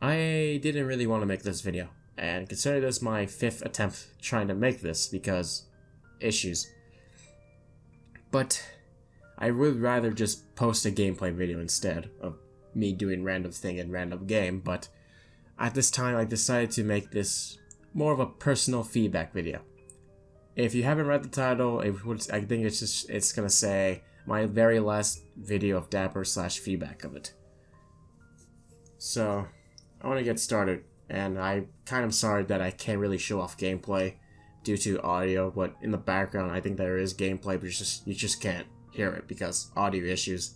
I didn't really want to make this video, and consider this my 5th attempt trying to make this because issues. But I would rather just post a gameplay video instead of me doing random thing in random game, but at this time I decided to make this more of a personal feedback video. If you haven't read the title, I think it's gonna say my very last video of Dapper / feedback of it. So I want to get started, and I'm kind of sorry that I can't really show off gameplay due to audio, but in the background I think there is gameplay, but you just can't hear it because audio issues,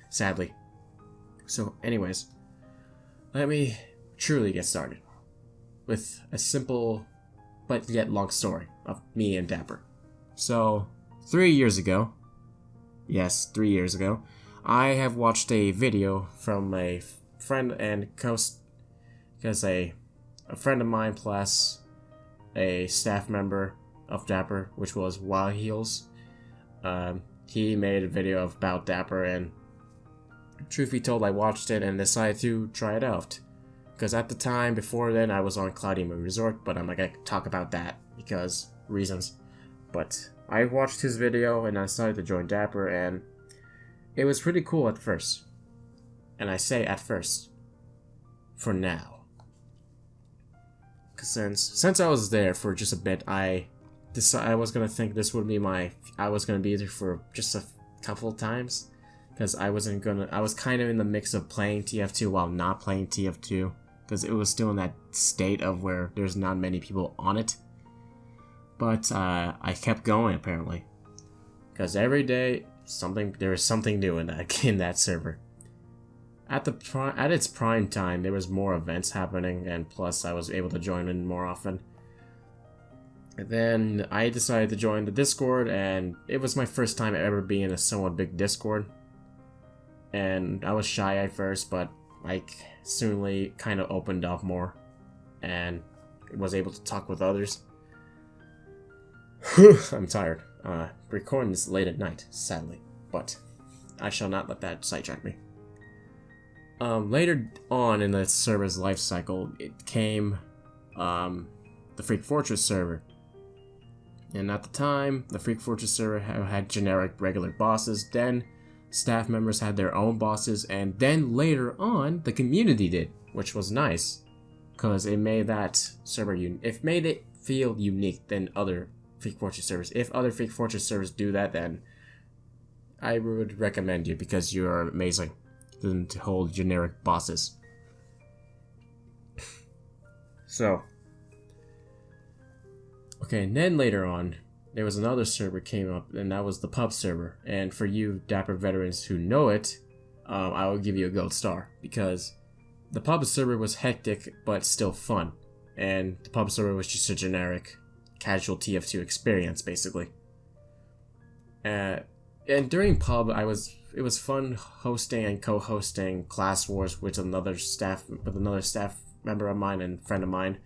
sadly. So anyways, let me truly get started with a simple but yet long story of me and Dapper. So 3 years ago, yes, 3 years ago, I have watched a video from a friend and because a friend of mine plus a staff member of Dapper, which was Wild Heels. He made a video about Dapper, and truth be told, I watched it and decided to try it out. Because at the time, before then, I was on Cloudy Moon Resort, but I'm not gonna talk about that because reasons. But I watched his video and I decided to join Dapper, and it was pretty cool at first. And I say at first, for now. Cause since I was there for just a bit, I decided I was gonna think this would be I was gonna be there for just a couple of times. Because I was kind of in the mix of playing TF2 while not playing TF2. Because it was still in that state of where there's not many people on it. But I kept going apparently. Because every day there was something new in that server. At its prime time, there was more events happening, and plus I was able to join in more often. And then I decided to join the Discord, and it was my first time ever being in a somewhat big Discord. And I was shy at first, but I soonly kind of opened up more and was able to talk with others. I'm tired. Recording this late at night, sadly, but I shall not let that sidetrack me. Later on in the server's life cycle, it came the Freak Fortress server. And at the time, the Freak Fortress server had generic regular bosses, then staff members had their own bosses, and then later on, the community did, which was nice, because it made that server it made it feel unique than other Freak Fortress servers. If other Freak Fortress servers do that, then I would recommend you because you are amazing than to hold generic bosses. So, okay, and then later on, there was another server came up, and that was the pub server. And for you Dapper veterans who know it, I will give you a gold star, because the pub server was hectic but still fun, and the pub server was just a generic casual TF2 experience basically. And during pub, it was fun hosting and co-hosting class wars with another staff member of mine and friend of mine.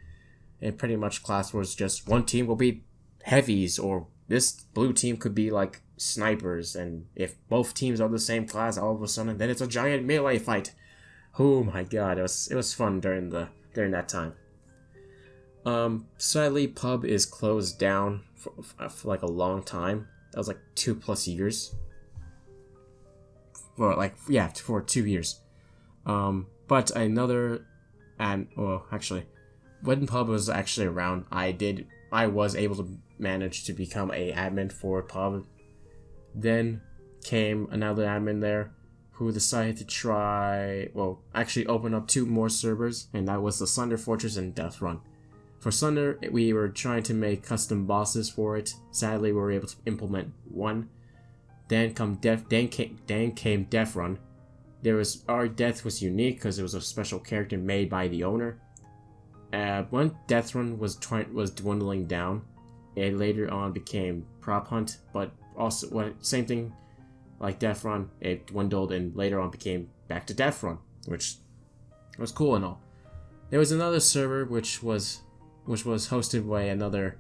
And pretty much class wars, just one team will be heavies, or this blue team could be like snipers, and if both teams are the same class, all of a sudden then it's a giant melee fight. Oh my god, it was fun during that time. Sadly, pub is closed down for like a long time. That was like 2+ years. For 2 years. But another, actually, when pub was actually around, I was able to manage to become a admin for pub. Then came another admin there who decided to actually open up 2 more servers, and that was the Sunder Fortress and Death Run. For Sunder, we were trying to make custom bosses for it. Sadly, we were able to implement one. Then came Death Run. Our death was unique because it was a special character made by the owner. When Death Run was dwindling down, it later on became Prop Hunt, but also same thing like Death Run, it dwindled and later on became back to Death Run, which was cool and all. There was another server which was hosted by another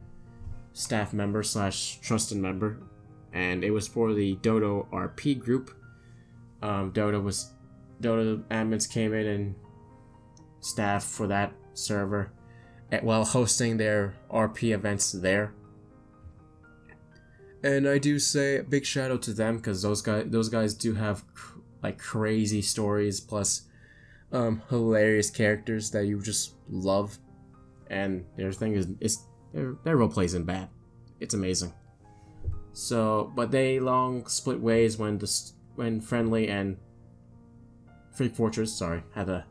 staff member / trusted member, and it was for the Dodo RP group. Dodo admins came in and staff for that server while hosting their RP events there. And I do say a big shout out to them because those guys do have like crazy stories plus hilarious characters that you just love, and their thing is their roleplay isn't bad. It's amazing. So, but they long split ways when Friendly and Freak Fortress, sorry, had a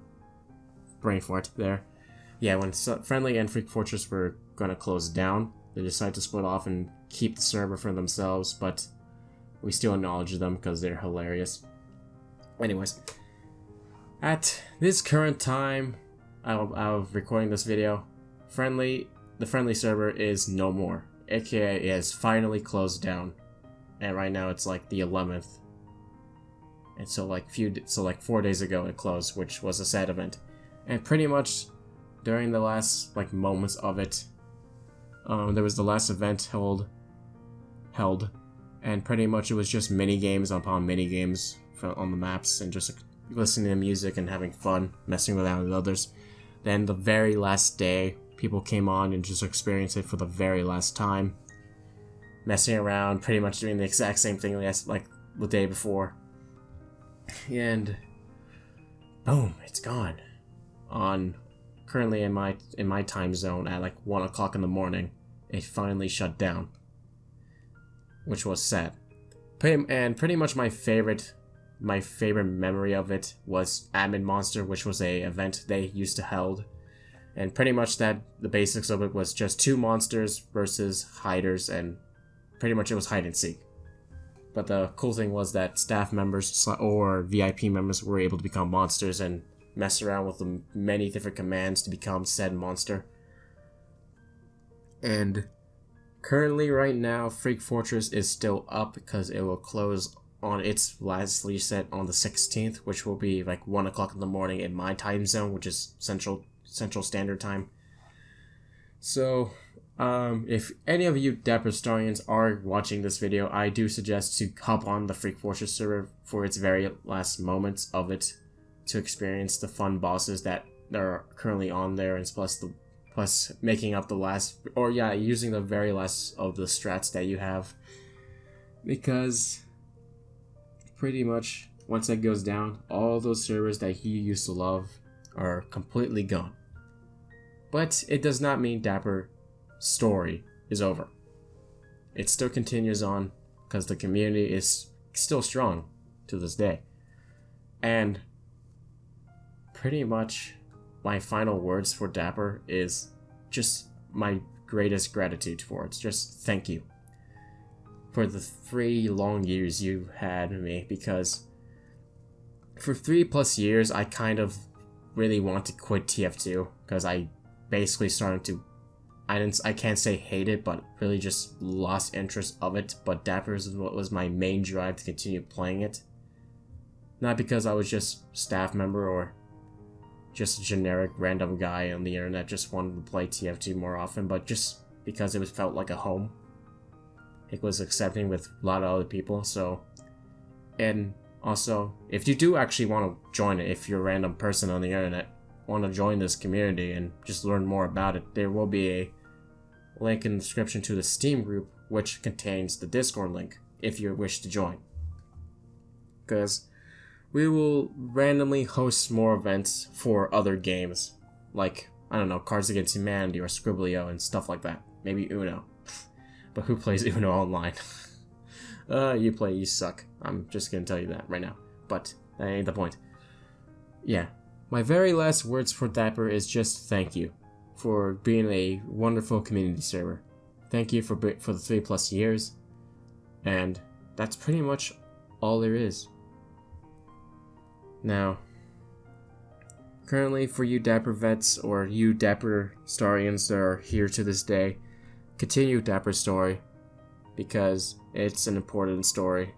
brain fart there. Yeah, when Friendly and Freak Fortress were gonna close down, they decided to split off and keep the server for themselves, but we still acknowledge them because they're hilarious. Anyways, at this current time, I'm recording this video, the Friendly server is no more. AKA it has finally closed down, and right now it's like the 11th. And so like 4 days ago it closed, which was a sad event. And pretty much during the last like moments of it, there was the last event held, and pretty much it was just mini games upon mini games on the maps and just listening to music and having fun, messing around with others. Then the very last day, people came on and just experienced it for the very last time, messing around, pretty much doing the exact same thing like the day before. And boom, it's gone. Currently in my time zone at like 1 o'clock in the morning, it finally shut down, which was sad. And pretty much my favorite memory of it was Admin Monster, which was a event they used to hold. And pretty much the basics of it was just 2 monsters versus hiders, and pretty much it was hide and seek. But the cool thing was that staff members or VIP members were able to become monsters and mess around with the many different commands to become said monster. And currently right now, Freak Fortress is still up because it will close on its last reset on the 16th, which will be like 1 o'clock in the morning in my time zone, which is Central Standard Time. So, if any of you Dapper Starians are watching this video, I do suggest to hop on the Freak Fortress server for its very last moments of it to experience the fun bosses that are currently on there, and plus making up the last, or yeah, using the very last of the strats that you have, because pretty much once that goes down, all those servers that he used to love are completely gone. But it does not mean Dapper story is over. It still continues on because the community is still strong to this day. And pretty much my final words for Dapper is just my greatest gratitude for it. Just thank you for the 3 long years you had me, because for 3+ years I kind of really want to quit TF2 because I basically started to, I can't say hate it, but really just lost interest of it. But Dapper is what was my main drive to continue playing it. Not because I was just staff member or just a generic random guy on the internet just wanted to play TF2 more often, but just because it felt like a home. It was accepting with a lot of other people. So, and also, if you do actually want to join it, if you're a random person on the internet, want to join this community and just learn more about it, there will be a link in the description to the Steam group, which contains the Discord link if you wish to join. Because we will randomly host more events for other games, like, I don't know, Cards Against Humanity or Scribblio and stuff like that. Maybe Uno. But who plays Uno online? You suck. I'm just gonna tell you that right now. But that ain't the point. Yeah. My very last words for Dapper is just thank you for being a wonderful community server. Thank you for the 3+ years. And that's pretty much all there is. Now, currently for you Dapper vets or you Dapper Starians that are here to this day, continue Dapper's story because it's an important story.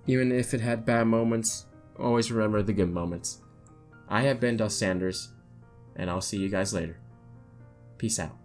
Even if it had bad moments, always remember the good moments. I have been Dusk Sanders, and I'll see you guys later. Peace out.